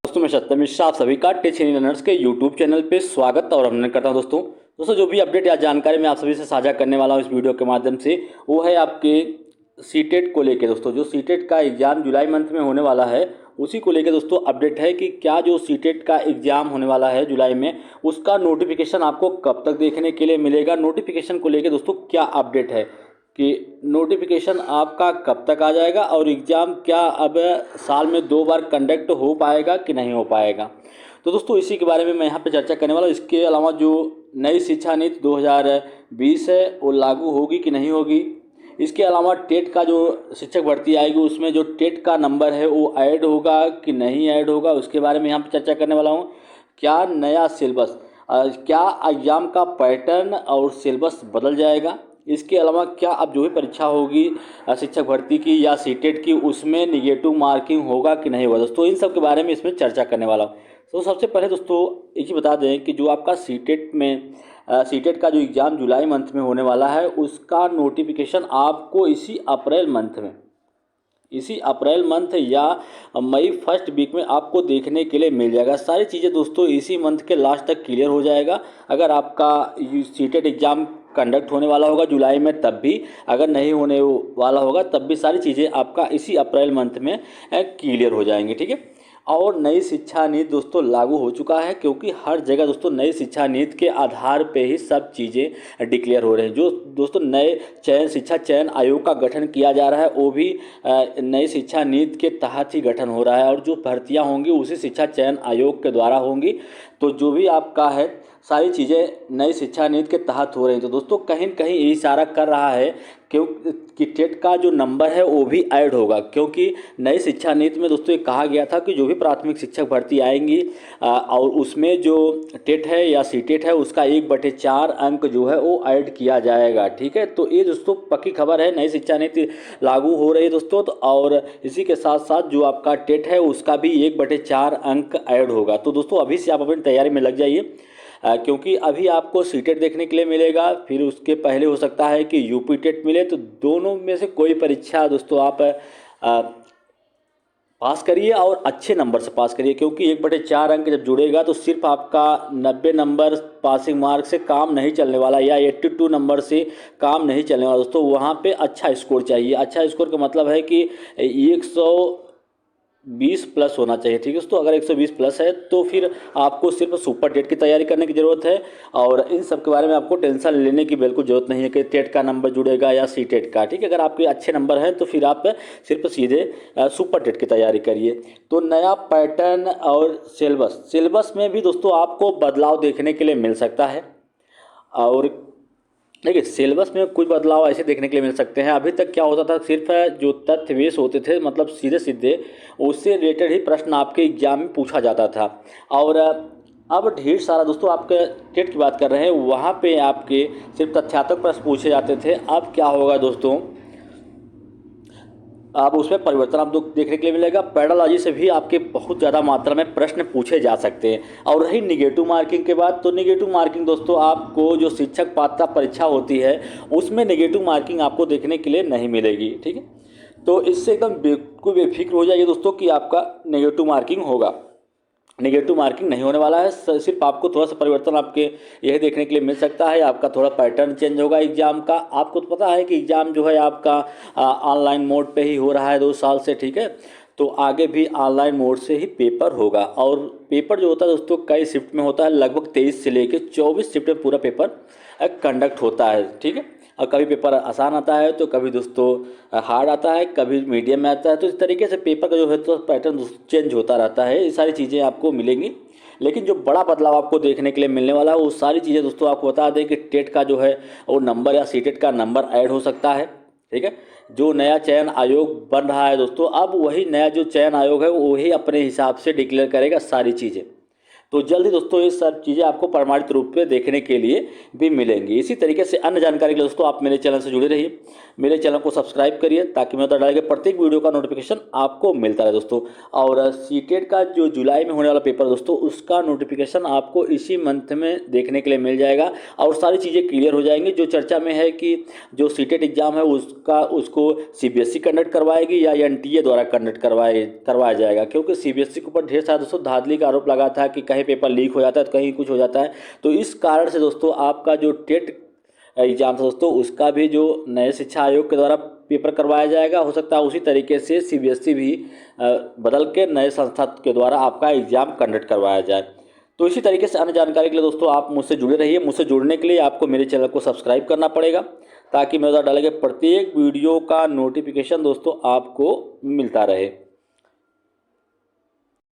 दोस्तों मैं सत्यम मिश्रा आप सभी का टेक लर्नर्स के यूट्यूब चैनल पे स्वागत और अभिनंदन करता हूं। दोस्तों जो भी अपडेट या जानकारी मैं आप सभी से साझा करने वाला हूं इस वीडियो के माध्यम से, वो है आपके सीटेट को लेके। दोस्तों जो सीटेट का एग्ज़ाम जुलाई मंथ में होने वाला है, उसी को लेके दोस्तों अपडेट है कि क्या जो सीटेट का एग्ज़ाम होने वाला है जुलाई में, उसका नोटिफिकेशन आपको कब तक देखने के लिए मिलेगा। नोटिफिकेशन को लेके दोस्तों क्या अपडेट है कि नोटिफिकेशन आपका कब तक आ जाएगा और एग्ज़ाम क्या अब साल में 2 बार कंडक्ट हो पाएगा कि नहीं हो पाएगा। तो दोस्तों इसी के बारे में मैं यहाँ पे चर्चा करने वाला हूँ। इसके अलावा जो नई शिक्षा नीति 2020 है वो लागू होगी कि नहीं होगी। इसके अलावा टेट का जो शिक्षक भर्ती आएगी उसमें जो टेट का नंबर है वो ऐड होगा कि नहीं ऐड होगा, उसके बारे में यहाँ पे चर्चा करने वाला हूँ। क्या नया सिलेबस, क्या एग्ज़ाम का पैटर्न और सिलेबस बदल जाएगा। इसके अलावा क्या अब जो भी परीक्षा होगी शिक्षक भर्ती की या सीटेट की, उसमें निगेटिव मार्किंग होगा कि नहीं होगा। दोस्तों इन सब के बारे में इसमें चर्चा करने वाला हूँ। तो सबसे पहले दोस्तों एक ही बता दें कि जो आपका सीटेट में सीटेट का जो एग्ज़ाम जुलाई मंथ में होने वाला है, उसका नोटिफिकेशन आपको इसी अप्रैल मंथ या मई फर्स्ट वीक में आपको देखने के लिए मिल जाएगा। सारी चीज़ें दोस्तों इसी मंथ के लास्ट तक क्लियर हो जाएगा। अगर आपका सीटेट एग्ज़ाम कंडक्ट होने वाला होगा जुलाई में तब भी, अगर नहीं होने वाला होगा तब भी सारी चीज़ें आपका इसी अप्रैल मंथ में क्लियर हो जाएंगी। ठीक है। और नई शिक्षा नीति दोस्तों लागू हो चुका है, क्योंकि हर जगह दोस्तों नई शिक्षा नीति के आधार पे ही सब चीज़ें डिक्लेयर हो रहे हैं। जो दोस्तों नए शिक्षा चयन आयोग का गठन किया जा रहा है वो भी नई शिक्षा नीति के तहत ही गठन हो रहा है, और जो भर्तियां होंगी उसी शिक्षा चयन आयोग के द्वारा होंगी। तो जो भी आपका है सारी चीज़ें नई शिक्षा नीति के तहत हो रही हैं। तो दोस्तों कहीं न कहीं ये इशारा कर रहा है कि टेट का जो नंबर है वो भी ऐड होगा, क्योंकि नई शिक्षा नीति में दोस्तों ये कहा गया था कि जो भी प्राथमिक शिक्षक भर्ती आएंगी और उसमें जो टेट है या सीटेट है उसका 1/4 अंक जो है वो ऐड किया जाएगा। ठीक है। तो ये दोस्तों पक्की खबर है, नई शिक्षा नीति लागू हो रही है दोस्तों। तो और इसी के साथ साथ जो आपका टेट है उसका भी 1/4 अंक ऐड होगा। तो दोस्तों अभी से आप अपनी तैयारी में लग जाइए, क्योंकि अभी आपको सीटेट देखने के लिए मिलेगा, फिर उसके पहले हो सकता है कि यूपी टेट मिले। तो दोनों में से कोई परीक्षा दोस्तों आप पास करिए और अच्छे नंबर से पास करिए, क्योंकि 1/4 अंक जब जुड़ेगा तो सिर्फ आपका 90 नंबर पासिंग मार्क से काम नहीं चलने वाला या 82 नंबर से काम नहीं चलने वाला दोस्तों। वहाँ पे अच्छा स्कोर चाहिए। अच्छा स्कोर का मतलब है कि 120 प्लस होना चाहिए। ठीक है दोस्तों। अगर 120 प्लस है तो फिर आपको सिर्फ सुपर टेट की तैयारी करने की ज़रूरत है, और इन सब के बारे में आपको टेंशन लेने की बिल्कुल ज़रूरत नहीं है कि टेट का नंबर जुड़ेगा या सी टेट का। ठीक है। अगर आपके अच्छे नंबर हैं तो फिर आप सिर्फ सीधे सुपर टेट की तैयारी करिए। तो नया पैटर्न और सिलेबस में भी दोस्तों आपको बदलाव देखने के लिए मिल सकता है। और देखिए सिलेबस में कुछ बदलाव ऐसे देखने के लिए मिल सकते हैं। अभी तक क्या होता था, सिर्फ जो तथ्य बेस होते थे, मतलब सीधे सीधे उससे रिलेटेड ही प्रश्न आपके एग्जाम में पूछा जाता था। और अब ढेर सारा दोस्तों आपके टेट की बात कर रहे हैं, वहाँ पे आपके सिर्फ तथ्यात्मक प्रश्न पूछे जाते थे। अब क्या होगा दोस्तों, अब उसमें परिवर्तन आपको देखने के लिए मिलेगा। पैडालॉजी से भी आपके बहुत ज़्यादा मात्रा में प्रश्न पूछे जा सकते हैं। और रही निगेटिव मार्किंग के बाद, तो निगेटिव मार्किंग दोस्तों आपको जो शिक्षक पात्रता परीक्षा होती है उसमें निगेटिव मार्किंग आपको देखने के लिए नहीं मिलेगी। ठीक है। तो इससे एकदम बिल्कुल बेफिक्र हो जाइए दोस्तों कि आपका निगेटिव मार्किंग होगा। नेगेटिव मार्किंग नहीं होने वाला है। सिर्फ आपको थोड़ा सा परिवर्तन आपके यह देखने के लिए मिल सकता है, आपका थोड़ा पैटर्न चेंज होगा एग्ज़ाम का। आपको तो पता है कि एग्ज़ाम जो है आपका ऑनलाइन मोड पे ही हो रहा है 2 साल से। ठीक है। तो आगे भी ऑनलाइन मोड से ही पेपर होगा। और पेपर जो होता है दोस्तों कई शिफ्ट में होता है, लगभग 23 से लेकर 24 शिफ्ट में पूरा पेपर कंडक्ट होता है। ठीक है। और कभी पेपर आसान आता है तो कभी दोस्तों हार्ड आता है, कभी मीडियम में आता है। तो इस तरीके से पेपर का जो है तो पैटर्न चेंज होता रहता है। ये सारी चीज़ें आपको मिलेंगी। लेकिन जो बड़ा बदलाव आपको देखने के लिए मिलने वाला है वो सारी चीज़ें दोस्तों आपको बता दें कि टेट का जो है वो नंबर या सीटेट का नंबर ऐड हो सकता है। ठीक है। जो नया चयन आयोग बन रहा है दोस्तों, अब वही नया जो चयन आयोग है वही अपने हिसाब से डिक्लेयर करेगा सारी चीज़ें। तो जल्दी दोस्तों ये सब चीज़ें आपको प्रमाणित रूप में देखने के लिए भी मिलेंगी। इसी तरीके से अन्य जानकारी के लिए दोस्तों आप मेरे चैनल से जुड़े रहिए, मेरे चैनल को सब्सक्राइब करिए ताकि मैं डाले गए प्रत्येक वीडियो का नोटिफिकेशन आपको मिलता रहे दोस्तों। और सीटेट का जो जुलाई में होने वाला पेपर दोस्तों, उसका नोटिफिकेशन आपको इसी मंथ में देखने के लिए मिल जाएगा और सारी चीज़ें क्लियर हो जाएंगी। जो चर्चा में है कि जो सीटेट एग्जाम है उसको सीबीएसई कंडक्ट करवाएगी या एनटीए द्वारा कंडक्ट करवाया जाएगा, क्योंकि सीबीएसई के ऊपर ढेर सारा दोस्तों धांधली का आरोप लगा था कि कहीं पेपर लीक हो जाता है तो कहीं कुछ हो जाता है। तो इस कारण से दोस्तों आपका जो टेट एग्जाम था दोस्तों, उसका भी जो नए शिक्षा आयोग के द्वारा पेपर करवाया जाएगा, हो सकता है उसी तरीके से सीबीएसई भी बदल के नए संस्था के द्वारा आपका एग्जाम कंडक्ट करवाया जाए। तो इसी तरीके से अन्य जानकारी के लिए दोस्तों आप मुझसे जुड़े रहिए। मुझसे जुड़ने के लिए आपको मेरे चैनल को सब्सक्राइब करना पड़ेगा ताकि मेरे द्वारा डाले गए प्रत्येक वीडियो का नोटिफिकेशन दोस्तों आपको मिलता रहे।